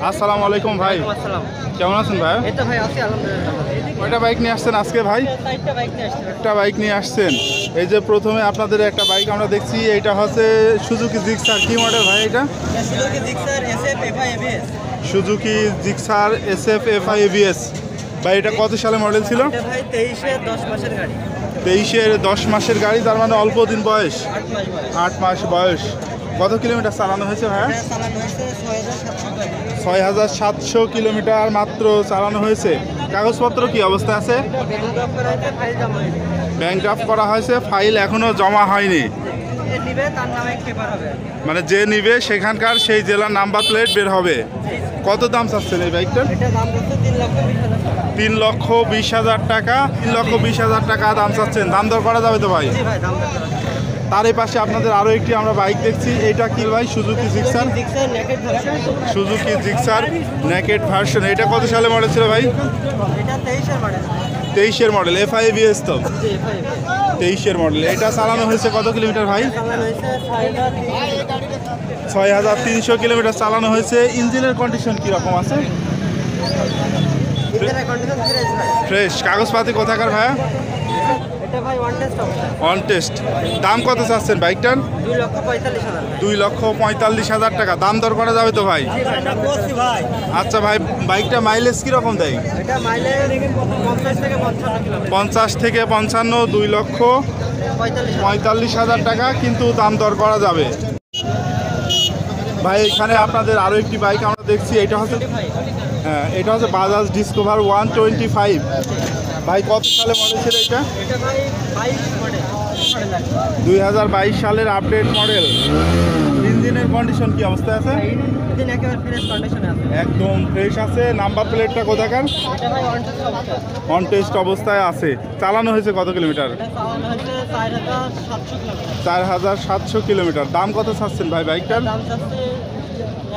আসসালামু আলাইকুম ভাই। কেমন আছেন ভাই? এই তো ভাই আছি আলহামদুলিল্লাহ। কয়টা বাইক নিয়ে আসছেন আজকে ভাই? চারটা বাইক নিয়ে আসছি। একটা বাইক নিয়ে আসছেন। এই যে প্রথমে আপনাদের একটা বাইক আমরা দেখছি, এটা হচ্ছে সুজুকি জিক্সার। কি মডেল ভাই এটা? Suzuki Gixxer SF FI ABS। Suzuki Gixxer SF FI ABS। ভাই এটা কত সালে মডেল ছিল? এটা ভাই 23 এর 10 মাসের গাড়ি। 23-এর 10 মাসের গাড়ি, তার মানে অল্প দিন বয়স, 8 মাস বয়স। 8 মাস বয়স। কত কিলোমিটার চালানো হয়েছে ভাইয়া? এটা চালানো হয়েছে 6700 গাড়ি। 6700 কিলোমিটার মাত্র চালানো হয়েছে। কাগজপত্র কি অবস্থা আছে? এটা ব্যাংক ড্রপ করা হয়েছে, ফাইল জমা হয়নি। ব্যাংক ড্রাফট করা হয়েছে, ফাইল এখনো জমা হয়নি। যে নিবে তার নামে এক পেপার হবে। মানে যে নিবে সেখানকার সেই জেলার নাম্বার প্লেট বের হবে। কত দাম চাচ্ছেন এই বাইকটার? এটা দাম হচ্ছে 3,20,000 টাকা। 3,20,000 টাকা দাম চাচ্ছেন। দাম দর করা যাবে তো ভাই? জি ভাই দাম কত? তার এই পাশে আপনাদের আরও একটি আমরা বাইক দেখছি। এটা কি ভাই? Suzuki Gixxer. Gixxer naked version. Suzuki Gixxer naked version. এটা কত সালে মডেল ছিল ভাই? এটা 23 এর মডেল। 23-এর মডেল, FI ABS তো। জি FI ABS। 23-এর মডেল। এটা চালানো হয়েছে কত কিলোমিটার ভাই? চালানো হয়েছে 6,300 কিলোমিটার চালানো হয়েছে। ইঞ্জিনের কন্ডিশন কীরকম আছে? ইঞ্জিনের কন্ডিশন ফ্রেশ ভাই। ফ্রেশ। কাগজপাতি কোথাকার ভাইয়া? এটা ভাই ওয়ান টেস্ট অবস্থা। On test. দাম কত চাচ্ছেন বাইকটার? 2,45,000। 2,45,000 টাকা। দাম দর করা যাবে তো ভাই? জি ভাই দাম করছি ভাই। আচ্ছা ভাই, বাইকটা মাইলেজ কীরকম দেয়? এটা মাইলেজ 50 থেকে 55 কিলোমিটার। 50 থেকে 55, 2,45,000 টাকা, কিন্তু দাম দর করা যাবে। ভাই এখানে আপনাদের আরও একটি বাইক আমরা দেখছি। এটা হচ্ছে, হ্যাঁ, এটা হচ্ছে বাজাজ ডিসকভার 125। ভাই কত সালে মডেল ছিল এটা? এটা ভাই 22 মডেল। 2022 সালের আপডেট মডেল। ইঞ্জিনের কন্ডিশন কি অবস্থায় আছে? ইঞ্জিন একেবারে ফ্রেশ কন্ডিশনে আছে। একদম ফ্রেশ আছে। নাম্বার প্লেটটা কোথাকার? এটা ভাই ওয়ান টেস্ট অবস্থা। অন টেস্ট অবস্থায় আছে। চালানো হয়েছে কত কিলোমিটার? এটা চালানো হয়েছে 4700 কিলোমিটার। 4,700 কিলোমিটার। দাম কত চাচ্ছেন ভাই বাইকটার? দাম চাচ্ছে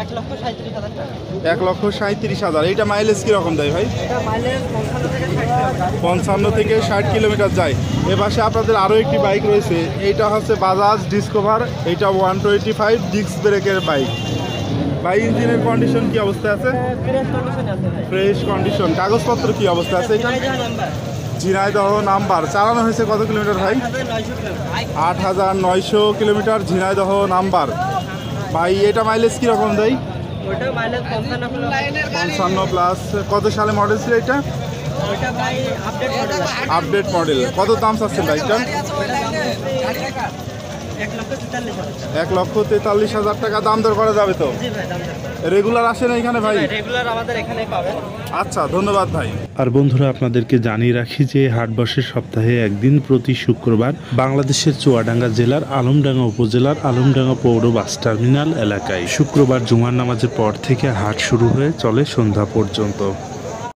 1,37,000 টাকা। 1,37,000। এইটা মাইলেজ কীরকম দেয় ভাই? এটা মাইলেজ 55 থেকে 60 কিলোমিটার। 55 থেকে 60 কিলোমিটার যায়। এ পাশে আপনাদের আরও একটি বাইক রয়েছে। এইটা হচ্ছে বাজাজ ডিসকভার। এইটা 125 ডিস্ক ব্রেকের বাইক। ভাই ইঞ্জিনের কন্ডিশন কি অবস্থা আছে? ফ্রেশ কন্ডিশনে আছে ভাই। Fresh condition. কাগজপত্র কি অবস্থা আছে এটা? এটা নাম্বার ঝিনাইদহ নাম্বার। চালানো হয়েছে কত কিলোমিটার ভাই? 8900 কিলোমিটার। 8,900 kilometre Jhenaidah number. ভাই এটা মাইলেজ কীরকম দেয়? ওটা মাইলেজ 55 কিলোমিটার। 55 প্লাস। কত সালে মডেল ছিল এটা? ওটা ভাই আপডেট মডেল। Update model. কত দাম চাচ্ছেন বাইকটার? 1,43,000। 1,43,000 টাকা। দাম দর করা যাবে তো? জি ভাই দাম দেন। রেগুলার আসেন এইখানে ভাই? রেগুলার আমাদের এখানেই পাবেন। আচ্ছা, ধন্যবাদ ভাই। আর বন্ধুরা, আপনাদেরকে জানিয়ে রাখি যে হাট বসে সপ্তাহে একদিন প্রতি শুক্রবার বাংলাদেশের চুয়াডাঙ্গা জেলার আলমডাঙ্গা উপজেলার আলমডাঙ্গা পৌর বাস টার্মিনাল এলাকায়। শুক্রবার জুমার নামাজের পর থেকে হাট শুরু হয়ে চলে সন্ধ্যা পর্যন্ত।